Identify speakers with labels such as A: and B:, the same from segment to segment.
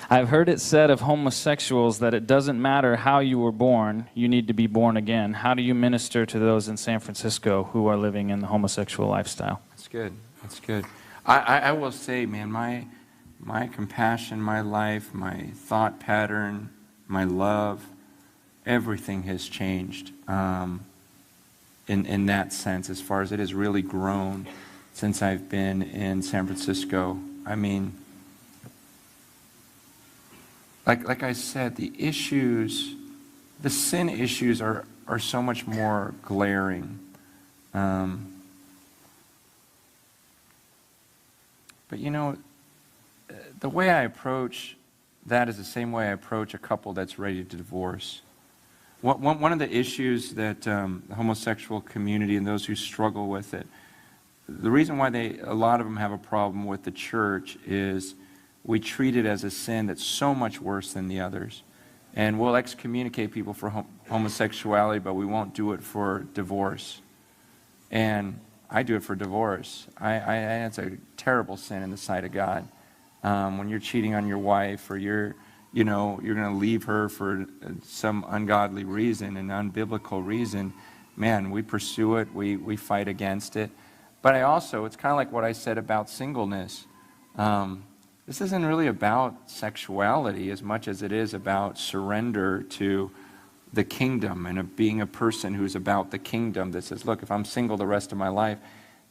A: I've heard it said of homosexuals that it doesn't matter how you were born, you need to be born again. How do you minister to those in San Francisco who are living in the homosexual lifestyle?
B: That's good. That's good. I will say, man, my compassion, my life, my thought pattern, my love, everything has changed in that sense, as far as it has really grown since I've been in San Francisco. I mean, like I said, the issues, the sin issues are so much more glaring. But you know, the way I approach that is the same way I approach a couple that's ready to divorce. One of the issues that the homosexual community and those who struggle with it, the reason why a lot of them have a problem with the church is we treat it as a sin that's so much worse than the others. And we'll excommunicate people for homosexuality, but we won't do it for divorce. And I do it for divorce. It's a terrible sin in the sight of God. When you're cheating on your wife, or you're going to leave her for some ungodly reason, an unbiblical reason, man, we pursue it, we fight against it. But it's kind of like what I said about singleness. This isn't really about sexuality as much as it is about surrender to the kingdom and being a person who's about the kingdom that says, look, if I'm single the rest of my life,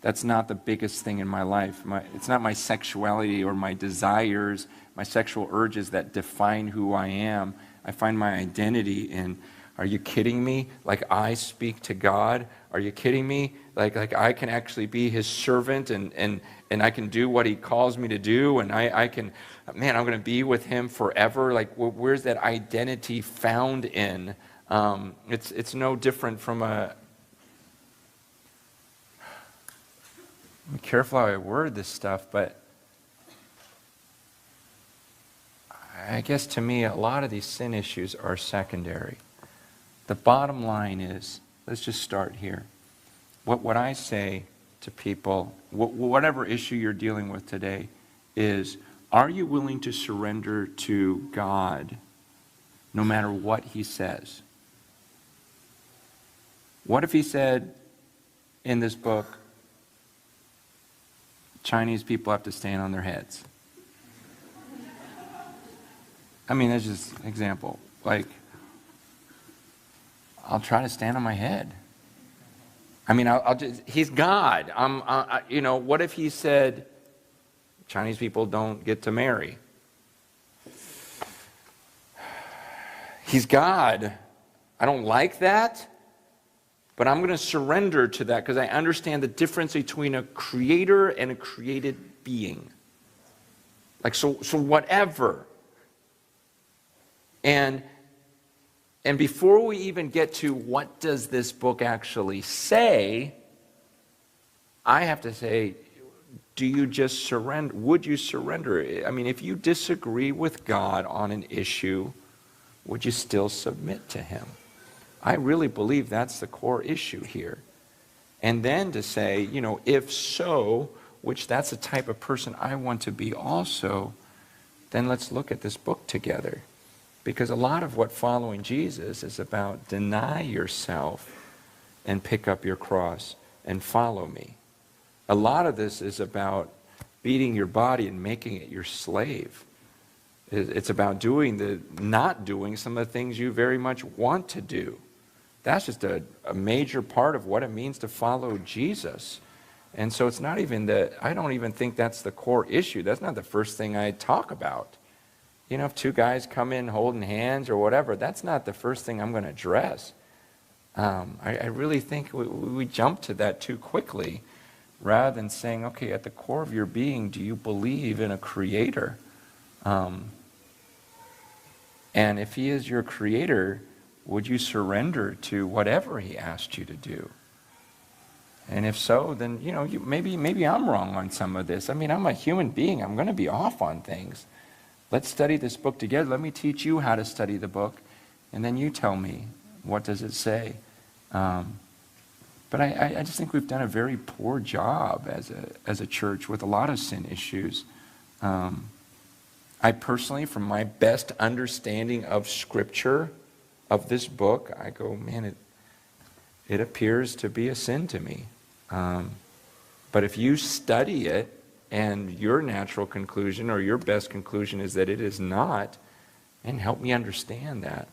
B: that's not the biggest thing in my life. It's not my sexuality or my desires, my sexual urges that define who I am. I find my identity in, are you kidding me? Like, I speak to God? Are you kidding me? Like I can actually be his servant and I can do what he calls me to do, and I can, man, I'm going to be with him forever. Like, where's that identity found in? It's no different from be careful how I word this stuff, but I guess to me a lot of these sin issues are secondary. The bottom line is, let's just start here. What I say to people, whatever issue you're dealing with today, is, are you willing to surrender to God no matter what he says? What if he said in this book, Chinese people have to stand on their heads? I mean, that's just an example. Like, I'll try to stand on my head. I mean, he's God. What if he said, Chinese people don't get to marry? He's God. I don't like that, but I'm going to surrender to that because I understand the difference between a creator and a created being. Like, so whatever. And before we even get to what does this book actually say, I have to say, do you just surrender? Would you surrender? I mean, if you disagree with God on an issue, would you still submit to him? I really believe that's the core issue here. And then to say, if so, which that's the type of person I want to be also, then let's look at this book together. Because a lot of what following Jesus is about, deny yourself and pick up your cross and follow me. A lot of this is about beating your body and making it your slave. It's about not doing some of the things you very much want to do. That's just a major part of what it means to follow Jesus. And so it's not even I don't even think that's the core issue. That's not the first thing I talk about. If two guys come in holding hands or whatever, that's not the first thing I'm going to address. I really think we jump to that too quickly, rather than saying, okay, at the core of your being, do you believe in a creator? And if he is your creator, would you surrender to whatever he asked you to do? And if so, then, maybe I'm wrong on some of this. I mean, I'm a human being. I'm going to be off on things. Let's study this book together. Let me teach you how to study the book, and then you tell me, what does it say? But I just think we've done a very poor job as a church with a lot of sin issues. I personally, from my best understanding of Scripture, of this book, I go, man, it appears to be a sin to me. But if you study it, and your natural conclusion or your best conclusion is that it is not, and help me understand that.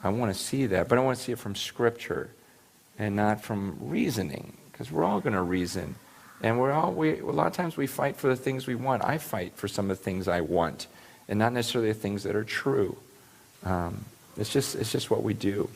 B: I want to see that, but I want to see it from Scripture and not from reasoning, because we're all going to reason. And a lot of times we fight for the things we want. I fight for some of the things I want, and not necessarily the things that are true. It's just what we do.